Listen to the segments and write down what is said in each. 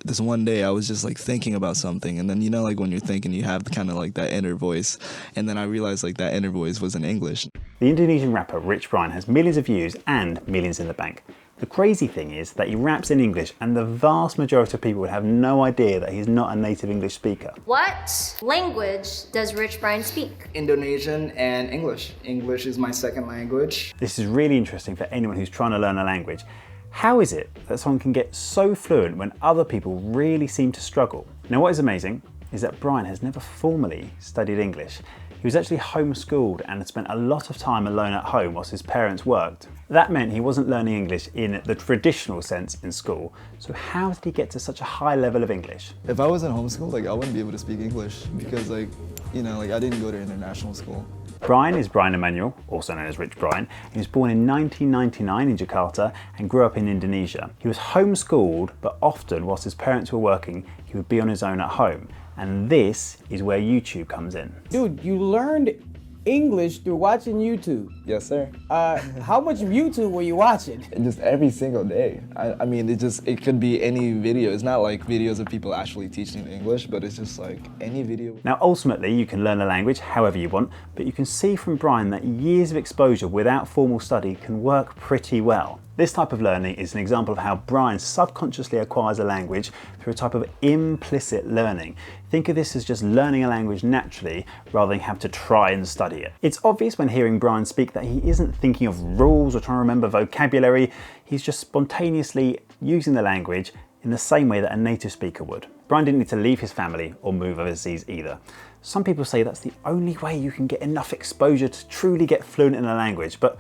this one day I was just like thinking about something, and then you know like when you're thinking you have kind of like that inner voice, and then I realized like that inner voice was in English. The Indonesian rapper Rich Brian has millions of views and millions in the bank. The crazy thing is that he raps in English and the vast majority of people would have no idea that he's not a native English speaker. What language does Rich Brian speak? Indonesian and English. English is my second language. This is really interesting for anyone who's trying to learn a language. How is it that someone can get so fluent when other people really seem to struggle? Now what is amazing is that Brian has never formally studied English. He was actually homeschooled and had spent a lot of time alone at home whilst his parents worked. That meant he wasn't learning English in the traditional sense in school. So how did he get to such a high level of English? If I wasn't homeschooled, like I wouldn't be able to speak English because like, you know, like I didn't go to international school. Brian is Brian Emanuel, also known as Rich Brian. He was born in 1999 in Jakarta and grew up in Indonesia. He was homeschooled, but often whilst his parents were working, he would be on his own at home. And this is where YouTube comes in. Dude, you learned English through watching YouTube. Yes, sir. How much of YouTube were you watching? Just every single day. I mean, it could be any video. It's not like videos of people actually teaching English, but it's just like any video. Now, ultimately, you can learn a language however you want, but you can see from Brian that years of exposure without formal study can work pretty well. This type of learning is an example of how Brian subconsciously acquires a language through a type of implicit learning. Think of this as just learning a language naturally rather than have to try and study it. It's obvious when hearing Brian speak that he isn't thinking of rules or trying to remember vocabulary. He's just spontaneously using the language in the same way that a native speaker would. Brian didn't need to leave his family or move overseas either. Some people say that's the only way you can get enough exposure to truly get fluent in a language, but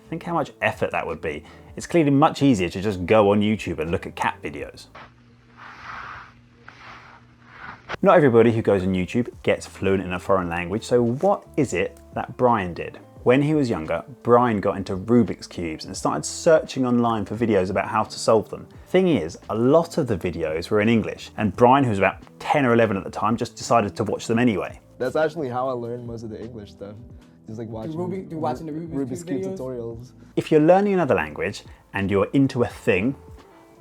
think how much effort that would be. It's clearly much easier to just go on YouTube and look at cat videos. Not everybody who goes on YouTube gets fluent in a foreign language, so what is it that Brian did? When he was younger, Brian got into Rubik's Cubes and started searching online for videos about how to solve them. Thing is, a lot of the videos were in English, and Brian, who was about 10 or 11 at the time, just decided to watch them anyway. That's actually how I learned most of the English stuff. Just like watching the Rubik's Cube videos? tutorials. If you're learning another language and you're into a thing,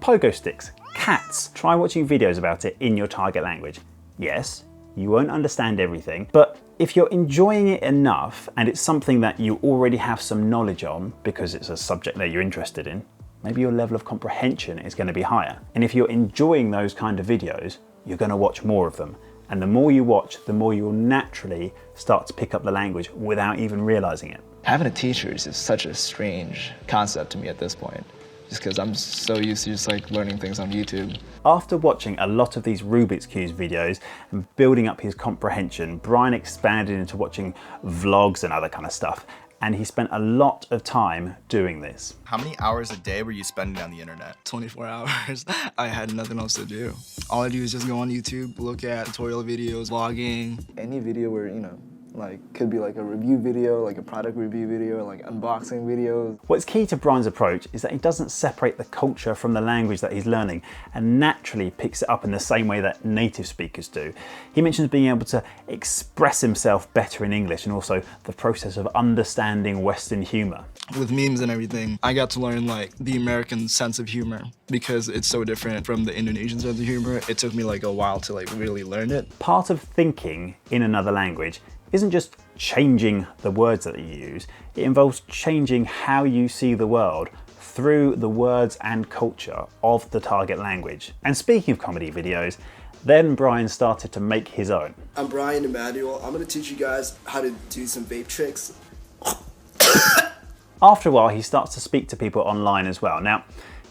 pogo sticks, cats, try watching videos about it in your target language. Yes, you won't understand everything, but if you're enjoying it enough and it's something that you already have some knowledge on because it's a subject that you're interested in, maybe your level of comprehension is going to be higher. And if you're enjoying those kind of videos, you're going to watch more of them. And the more you watch, the more you'll naturally start to pick up the language without even realizing it. Having a teacher is such a strange concept to me at this point, just because I'm so used to just like learning things on YouTube. After watching a lot of these Rubik's Cubes videos and building up his comprehension, Brian expanded into watching vlogs and other kind of stuff. And he spent a lot of time doing this. How many hours a day were you spending on the internet? 24 hours. I had nothing else to do. All I do is just go on YouTube, look at tutorial videos, vlogging. Any video where, you know, like could be like a review video, like a product review video, like unboxing videos. What's key to Brian's approach is that he doesn't separate the culture from the language that he's learning and naturally picks it up in the same way that native speakers do. He mentions being able to express himself better in English and also the process of understanding Western humor. With memes and everything, I got to learn like the American sense of humor because it's so different from the Indonesian sense of humor. It took me like a while to like really learn it. Part of thinking in another language isn't just changing the words that you use, it involves changing how you see the world through the words and culture of the target language. And speaking of comedy videos, then Brian started to make his own. I'm Brian Emanuel. I'm gonna teach you guys how to do some vape tricks. After a while, he starts to speak to people online as well. Now,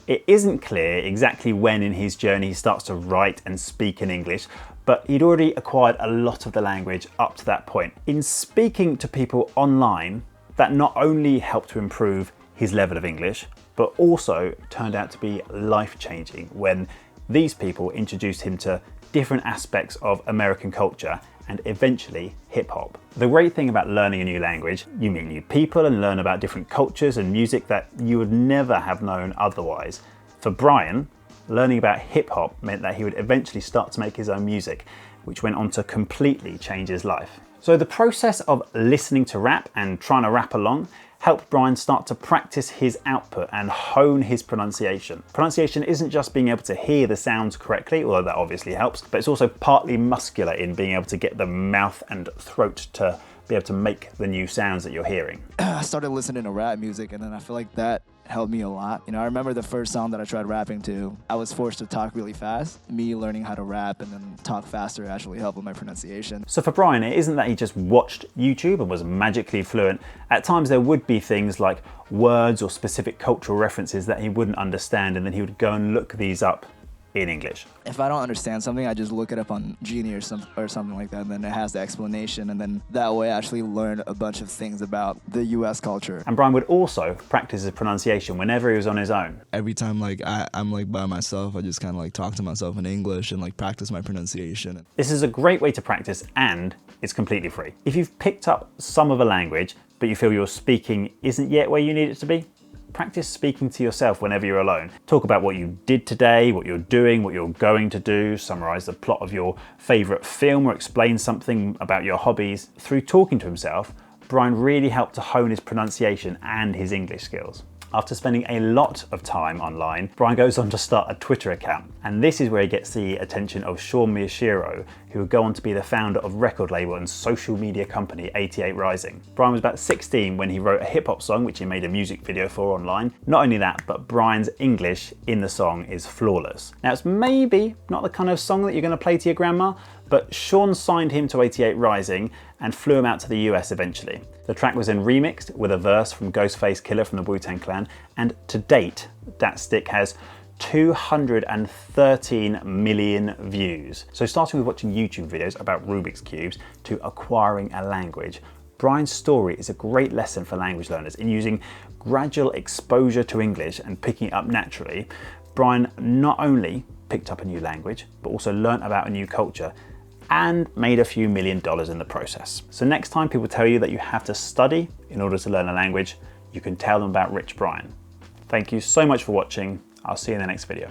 it isn't clear exactly when in his journey he starts to write and speak in English, but he'd already acquired a lot of the language up to that point. In speaking to people online, that not only helped to improve his level of English, but also turned out to be life-changing when these people introduced him to different aspects of American culture and eventually hip-hop. The great thing about learning a new language, you meet new people and learn about different cultures and music that you would never have known otherwise. For Brian, learning about hip-hop meant that he would eventually start to make his own music, which went on to completely change his life. So the process of listening to rap and trying to rap along helped Brian start to practice his output and hone his pronunciation. Pronunciation isn't just being able to hear the sounds correctly, although that obviously helps, but it's also partly muscular in being able to get the mouth and throat to be able to make the new sounds that you're hearing. I started listening to rap music, and then I feel like that helped me a lot. You know, I remember the first song that I tried rapping to, I was forced to talk really fast. Me learning how to rap and then talk faster actually helped with my pronunciation. So for Brian, it isn't that he just watched YouTube and was magically fluent. At times there would be things like words or specific cultural references that he wouldn't understand, and then he would go and look these up in English. If I don't understand something, I just look it up on Genie or something like that, and then it has the explanation, and then that way I actually learn a bunch of things about the US culture. And Brian would also practice his pronunciation whenever he was on his own. Every time like I'm like by myself, I just kind of like talk to myself in English and like practice my pronunciation. This is a great way to practice, and it's completely free. If you've picked up some of a language, but you feel your speaking isn't yet where you need it to be, practice speaking to yourself whenever you're alone. Talk about what you did today, what you're doing, what you're going to do, summarize the plot of your favorite film, or explain something about your hobbies. Through talking to himself, Brian really helped to hone his pronunciation and his English skills. After spending a lot of time online, Brian goes on to start a Twitter account. And this is where he gets the attention of Sean Miyashiro, who would go on to be the founder of record label and social media company 88 Rising. Brian was about 16 when he wrote a hip hop song, which he made a music video for online. Not only that, but Brian's English in the song is flawless. Now, it's maybe not the kind of song that you're going to play to your grandma, but Sean signed him to 88 Rising and flew him out to the US eventually. The track was then remixed with a verse from Ghostface Killah from the Wu-Tang Clan, and to date, Dat Stick has 213 million views. So starting with watching YouTube videos about Rubik's Cubes to acquiring a language, Brian's story is a great lesson for language learners in using gradual exposure to English and picking it up naturally. Brian not only picked up a new language, but also learnt about a new culture and made a few $1 million in the process. So next time people tell you that you have to study in order to learn a language, you can tell them about Rich Brian. Thank you so much for watching. I'll see you in the next video.